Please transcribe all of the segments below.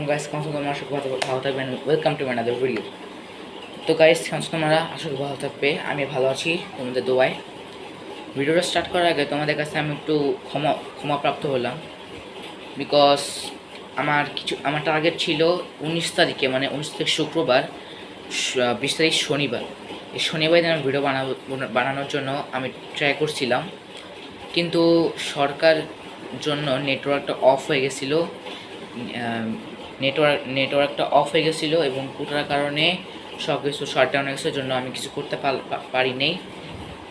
Guys, তোমরা আশা করি ভালো থাকবেন। Welcome to another video. তো গাইস, তোমরা আশা করি ভালো থাকবে, আমি ভালো আছি তোমাদের দোয়ায়। ভিডিওটা স্টার্ট করার আগে তোমাদের কাছে আমি একটু ক্ষমাপ্রাপ্ত হলাম, বিকজ আমার টার্গেট ছিল 19 তারিখে, মানে 19 তারিখ শুক্রবার, 20 তারিখ শনিবার। এই শনিবার দিন আমি ভিডিও বানানোর জন্য আমি ট্রাই করছিলাম, কিন্তু সরকার জন্য নেটওয়ার্কটা অফ হয়ে গেছিলো। নেটওয়ার্কটা অফ হয়ে গেছিলো এবং কোটার কারণে সব কিছু শাটডাউন হয়ে গেছে, জন্য আমি কিছু করতে পারি নেই।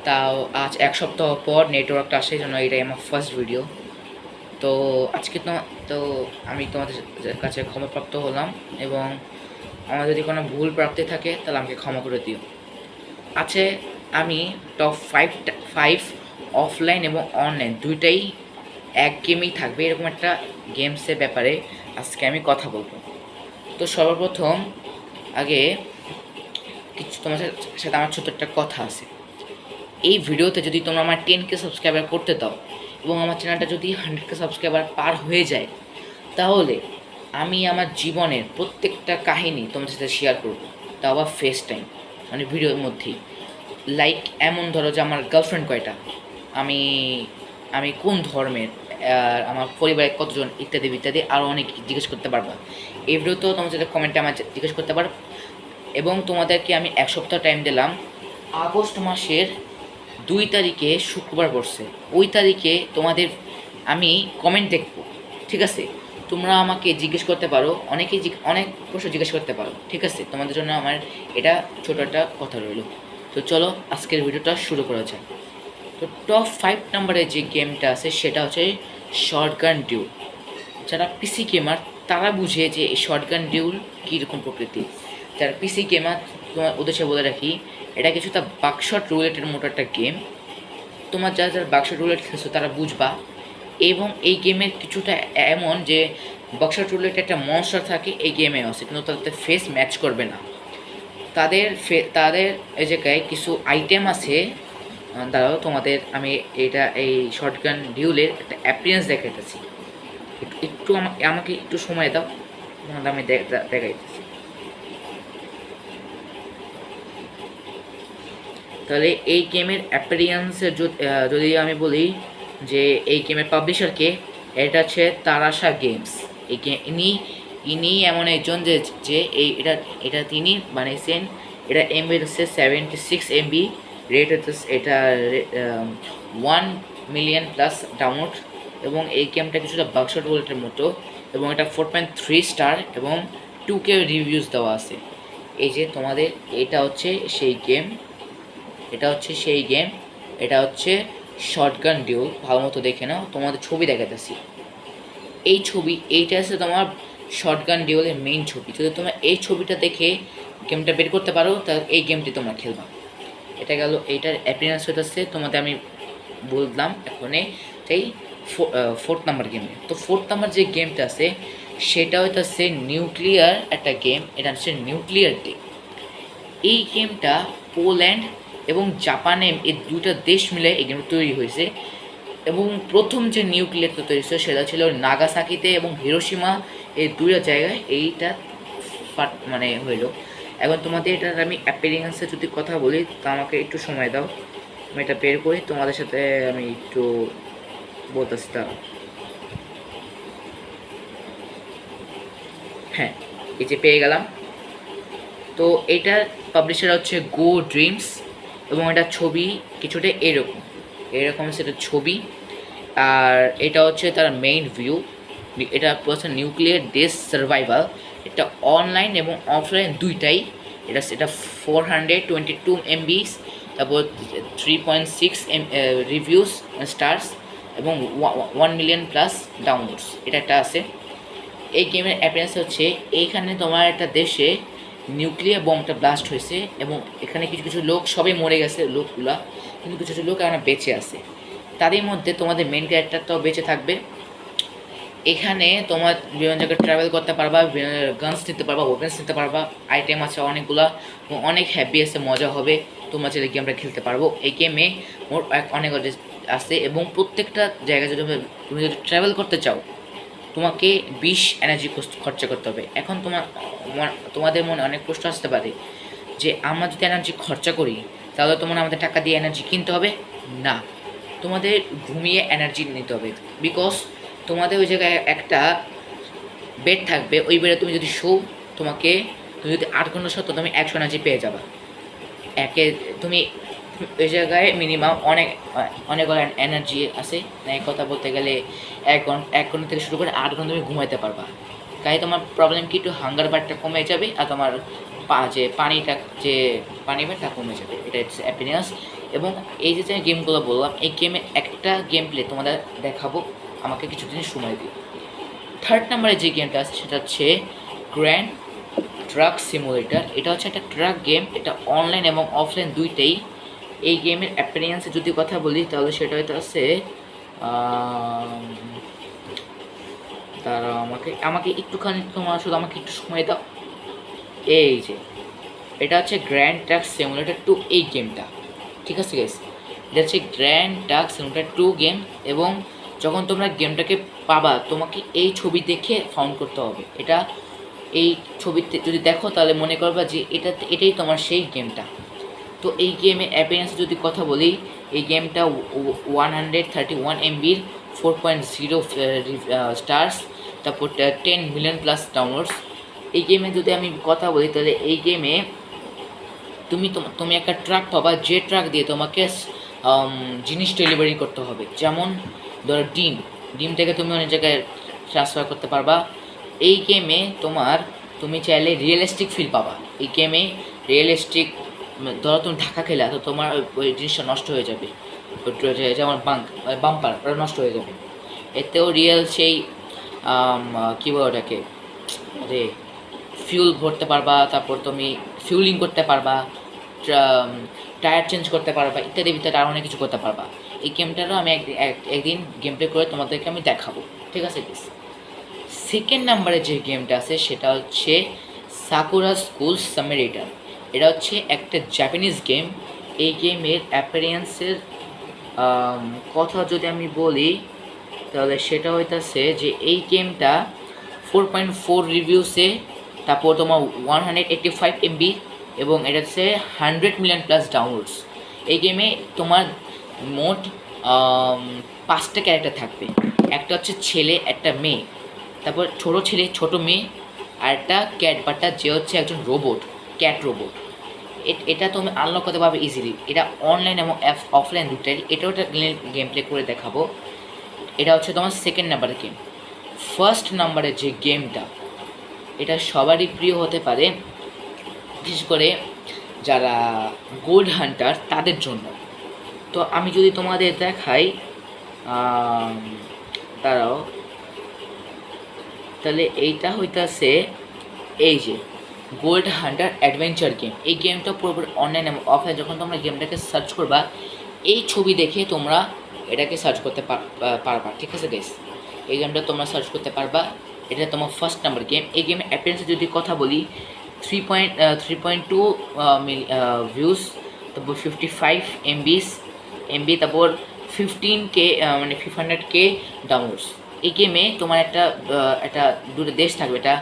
তাও আজ এক সপ্তাহ পর নেটওয়ার্কটা আসে, জন্য এটাই আমার ফার্স্ট ভিডিও। তো আজকে তো আমি তোমাদের কাছে ক্ষমাপ্রাপ্ত হলাম, এবং আমার যদি কোনো ভুল প্রাপ্তি থাকে তাহলে আমাকে ক্ষমা করে দিও। আছে আমি টপ 5 অফলাইন এবং অনলাইন দুইটাই এক গেমেই থাকবে, এরকম একটা গেমসের ব্যাপারে আজকে আমি কথা বলবো। তো সর্বপ্রথম আগে কিছু তোমার সাথে আমার ছোট্ট একটা কথা আছে। এই ভিডিওতে যদি তোমরা আমার 10K সাবস্ক্রাইবার করতে দাও এবং আমার চ্যানেলটা যদি 100K সাবস্ক্রাইবার পার হয়ে যায়, তাহলে আমি আমার জীবনের প্রত্যেকটা কাহিনী তোমাদের সাথে শেয়ার করবো, তাও আবার ফেস টাইম, মানে ভিডিওর মধ্যেই। লাইক এমন ধরো যে আমার গার্লফ্রেন্ড কয়টা, আমি আমি কোন ধর্মের, আমার পরিবারে কতজন, ইত্যাদি ইত্যাদি আরও অনেক জিজ্ঞেস করতে পারবা। এই ভিডিওতেও তোমার সাথে কমেন্টে আমার জিজ্ঞেস করতে পারো। এবং তোমাদেরকে আমি এক সপ্তাহ টাইম দিলাম। আগস্ট মাসের 2 তারিখে শুক্রবার পড়ছে, ওই তারিখে তোমাদের আমি কমেন্ট দেখব, ঠিক আছে? তোমরা আমাকে জিজ্ঞেস করতে পারো, অনেক প্রশ্ন জিজ্ঞেস করতে পারো, ঠিক আছে? তোমাদের জন্য আমার এটা ছোটো একটা কথা রইল। তো চলো আজকের ভিডিওটা শুরু করা যায়। তো টপ 5 নাম্বারে যে গেমটা আছে সেটা হচ্ছে শর্টগান ডিউল। যারা পিসি গেমার তারা বুঝে যে এই শর্টগান ডিউল কীরকম প্রকৃতি। যারা পিসি গেমার, তোমার উদ্দেশ্যে বলে রাখি, এটা কিছুটা বাকশট রুলেটের মতো একটা গেম। তোমার যারা বাকশট রুলেট খেলছো তারা বুঝবা। এবং এই গেমের কিছুটা এমন যে বাকশট রুলেটে একটা মনস্টার থাকে, এই গেমে আছে, কিন্তু তাদের ফেস ম্যাচ করবে না। তাদের এই জায়গায় কিছু আইটেম আছে। দাঁড়াও, তোমাদের আমি এই শর্টগান ডিউলের একটা অ্যাপিয়ারেন্স দেখাইতেছি। একটু আমাকে একটু সময় দাও, তোমাদের আমি দেখাইতেছি। তাহলে এই গেমের অ্যাপিয়ারেন্সের যদি আমি বলি যে এই গেমের পাবলিশারকে, এটা হচ্ছে তারাশা গেমস। এই ইনি এমন একজন যে এটা তিনি বানিয়েছেন। এটা এমবি হচ্ছে 76 MB, রেট হচ্ছে এটা 1 মিলিয়ন প্লাস ডাউনলোড। এবং এই গেমটা কিছুটা বাক্সট রুলেটের মতো, এবং এটা 4.3 স্টার এবং 2K রিভিউজ দেওয়া আছে। এই যে তোমাদের এটা হচ্ছে সেই গেম, এটা হচ্ছে শর্টগান ডিউল। ভালো মতো দেখে নাও, তোমাদের ছবি দেখাতেছি। এইটা আছে তোমার শর্টগান ডিউলের মেইন ছবি। যদি তোমরা এই ছবিটা দেখে গেমটা বের করতে পারো, তাহলে এই গেমটি তোমরা খেলবা। এটা গেল এইটার অ্যাপিয়ারেন্স হইতেছে। তোমাদের আমি বললাম এখনে এই 4th নাম্বার গেমে। তো 4th নাম্বার যে গেমটা আছে সেটা হইতেছে নিউক্লিয়ার একটা গেম। এটা হচ্ছে নিউক্লিয়ার ডে। এই গেমটা পোল্যান্ড এবং জাপানে, এই দুইটা দেশ মিলে এই গেমটা তৈরি হয়েছে। এবং প্রথম যে নিউক্লিয়ারটা তৈরি হয়েছে সেটা ছিল নাগাসাকিতে এবং হিরোশিমা, এই দুইটা জায়গায় এইটা মানে হইল। এখন তোমাদের এটার আমি অ্যাপিয়ারেন্সে যদি কথা বলি, তা আমাকে একটু সময় দাও, আমি এটা বের করি, তোমাদের সাথে আমি একটু বলতেছি। তা হ্যাঁ, এই যে পেয়ে গেলাম। তো এটার পাবলিশার হচ্ছে গো ড্রিমস, এবং এটা ছবি কিছুটা এরকম সেটা ছবি। আর এটা হচ্ছে তার মেইন ভিউ। এটা হচ্ছে নিউক্লিয়ার ডেস সার্ভাইভাল। এটা অনলাইন এবং অফলাইন দুইটাই। এটা 422 MB, তারপর 3.6 রিভিউস স্টার্স এবং 1 মিলিয়ন প্লাস ডাউনলোডস এটা একটা আছে। এই গেমের অ্যাপিয়ারেন্স হচ্ছে এইখানে তোমার একটা দেশে নিউক্লিয়ার বমটা ব্লাস্ট হয়েছে, এবং এখানে কিছু কিছু লোক সবাই মরে গেছে লোকগুলা, কিন্তু কিছু কিছু লোক এখানে বেঁচে আছে। তাদের মধ্যে তোমাদের মেন ক্যারেক্টারটাও বেঁচে থাকবে। এখানে তোমার বিভিন্ন জায়গায় ট্রাভেল করতে পারবা, গানস নিতে পারবা, ওপেন্স নিতে পারবা, আইটেম আছে অনেকগুলা, অনেক হ্যাপি আছে, মজা হবে। তোমরা চাইলে গেমটা খেলতে পারবো। এই গেমে মোট অনেক আছে, এবং প্রত্যেকটা জায়গায় যদি তুমি ট্রাভেল করতে চাও, তোমাকে 20 এনার্জি খরচা করতে হবে। এখন তোমাদের মনে অনেক প্রশ্ন আসতে পারে যে আমরা যদি এনার্জি খরচা করি তাহলে আমাদের টাকা দিয়ে এনার্জি কিনতে হবে? না, তোমাদের ঘুমিয়ে এনার্জি নিতে হবে। বিকজ তোমাদের ওই জায়গায় একটা বেড থাকবে, ওই বেডে তুমি যদি তুমি যদি 8 ঘন্টা শো, তুমি 100 এনার্জি পেয়ে যাবা। তুমি ওই জায়গায় মিনিমাম অনেক এনার্জি আছে। এই কথা বলতে গেলে 1 ঘন্টা থেকে শুরু করে 8 ঘন্টা তুমি ঘুমাইতে পারবা। তাই তোমার প্রবলেম কি, একটু হাঙ্গার বারটা কমে যাবে আর তোমার পানিটা কমে যাবে। এটা হচ্ছে হ্যাপিনেস। এবং এই যে গেমগুলো বললাম, এই গেমের একটা গেম প্লে তোমাদের দেখাবো, আমাকে কিছুদিন সময় দিই। 3rd নাম্বারে যে গেমটা আছে সেটা হচ্ছে গ্র্যান্ড ট্রাক সিমুলেটর। এটা হচ্ছে একটা ট্রাক গেম, এটা অনলাইন এবং অফলাইন দুইটাই। এই গেমের অ্যাপিয়ারেন্সে যদি কথা বলি তাহলে সেটা হয়তো আছে, তারা আমাকে একটুখানি আমাকে একটু সময় দাও। এই যে এটা হচ্ছে গ্র্যান্ড ট্রাক সিমুলেটর 2 এই গেমটা, ঠিক আছে গাইস? এটা হচ্ছে গ্র্যান্ড ট্রাক সিমুলেটর 2 গেম। এবং যখন তোমরা গেমটাকে পাবা তোমাকে এই ছবি দেখে ফাউন্ড করতে হবে। এটা এই ছবিতে যদি দেখো তাহলে মনে করবা যে এটাই তোমার সেই গেমটা। তো এই গেমে অ্যাপিয়ারেন্সে যদি কথা বলি, এই গেমটা 131 MBর 4.0 স্টার্স, তারপর 10 মিলিয়ন প্লাস ডাউনলোডস। এই গেমে যদি আমি কথা বলি তাহলে এই গেমে তুমি একটা ট্রাক পাবা, যে ট্রাক দিয়ে তোমাকে জিনিস ডেলিভারি করতে হবে। যেমন ধরো ডিম থেকে তুমি অনেক জায়গায় ট্রান্সফার করতে পারবা। এই গেমে তুমি চাইলে রিয়েলিস্টিক ফিল পাবা। এই গেমে রিয়েলিস্টিক, ধরো তুমি ধাক্কা খেলে তো তোমার ওই জিনিসটা নষ্ট হয়ে যাবে, যেমন বাম্পার ওটা নষ্ট হয়ে যাবে। এতেও রিয়েল সেই কী বলে ওটাকে, ফিউল ভরতে পারবা, তারপর তুমি ফিউলিং করতে পারবা, টায়ার চেঞ্জ করতে পারবা, ইত্যাদি ইত্যাদি আরও অনেক কিছু করতে পারবা। এই গেমটারও আমি একদিন গেম প্লে করে তোমাদেরকে আমি দেখাবো, ঠিক আছে? 2nd নাম্বারে যে গেমটা আছে সেটা হচ্ছে সাকুরা স্কুল সামিরেটর। এটা হচ্ছে একটা জাপানিজ গেম। এই গেমের অ্যাপিয়ারেন্সের কথা যদি আমি বলি তাহলে সেটা হইতেছে যে এই গেমটা 4.4 রিভিউসে, তারপর তোমার 185 MB, এবং এটা হচ্ছে 100 মিলিয়ন প্লাস ডাউনলোডস। এই গেমে তোমার মোট 5টা ক্যারেক্টার থাকবে। একটা হচ্ছে ছেলে, একটা মেয়ে, তারপর ছোটো ছেলে ছোটো মেয়ে, আর একটা ক্যাট বাটা যে হচ্ছে একজন ক্যাট রোবট। এটা তুমি আনলক করতে পারবে ইজিলি। এটা অনলাইন এবং অফলাইন দুটাই। এটাও একটা গেম প্লে করে দেখাবো। এটা হচ্ছে তোমার 2nd নাম্বারের গেম। 1st নাম্বারের যে গেমটা, এটা সবারই প্রিয় হতে পারে, বিশেষ করে যারা গোল্ড হান্টার তাদের জন্য। তো আমি যদি তোমাদের দেখাই তারাও, তাহলে এইটা হইতাছে এই যে গোল্ড হান্টার অ্যাডভেঞ্চার গেম। এই গেমটা পুরোপুরি অনলাইন এবং অফলাইন। যখন তোমরা গেমটাকে সার্চ করবা এই ছবি দেখে তোমরা এটাকে সার্চ করতে পারবা, ঠিক আছে গাইস? এই গেমটা তোমরা সার্চ করতে পারবা। এটা তোমার 1st নাম্বার গেম। এই গেমের অ্যাপিয়ারেন্সে যদি কথা বলি 3.2 ভিউজ, তারপর 55 MB, তারপর 15K মানে 500K ডাউনলোডস। এই গেমে তোমার একটা দুটো দেশ থাকবে, এটা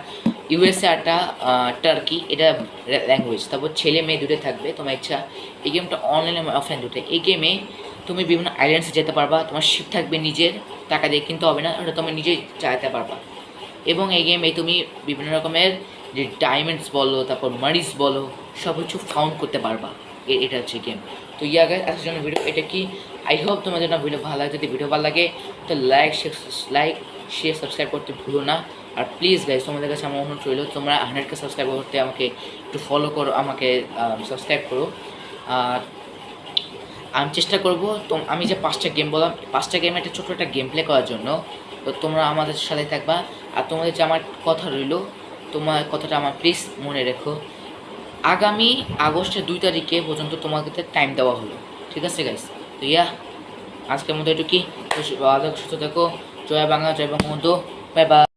USA একটা টার্কি, এটা ল্যাঙ্গুয়েজ। তারপর ছেলে মেয়ে দুটো থাকবে, তোমার ইচ্ছা। এই গেমটা অনলাইন এবং অফলাইন দুটো। এই গেমে তুমি বিভিন্ন আইল্যান্ডসে যেতে পারবা, তোমার শিপ থাকবে নিজের, টাকা দিয়ে কিনতে হবে না, ওটা তুমি নিজেই চালাতে পারবা। এবং এই গেমে তুমি বিভিন্ন রকমের যে ডায়মন্ডস বলো, তারপর মারিস বলো, সব কিছু ফাউন্ড করতে পারবা। এটা হচ্ছে গেম। তো গাইস, আজকের জন্য ভিডিও এটা কি। আই হোপ তোমাদের জন্য ভিডিও ভালো লাগে। যদি ভিডিও ভালো লাগে তো লাইক শেয়ার সাবস্ক্রাইব করতে ভুলো না। আর প্লিজ গাইস, তোমাদের কাছে আমার অনুরোধ রইল, তোমরা 100K সাবস্ক্রাইব করতে আমাকে একটু ফলো করো, আমাকে সাবস্ক্রাইব করো। আর আমি চেষ্টা করবো আমি যে 5টা গেম বললাম, 5টা গেমে একটা ছোটো একটা গেম প্লে করার জন্য। তো তোমরা আমাদের সাথে থাকবা। আর তোমাদের যে আমার কথা রইল, তোমার কথাটা আমার প্লিজ মনে রেখো। আগামী আগস্টের 2 তারিখে পর্যন্ত তোমাকে টাইম দেওয়া হলো, ঠিক আছে গাইস? তো আজকের মতো একটু কি, ভালো সুস্থ থাকো। জয় বাংলা, জয় বঙ্গবন্ধু, বাই বাই।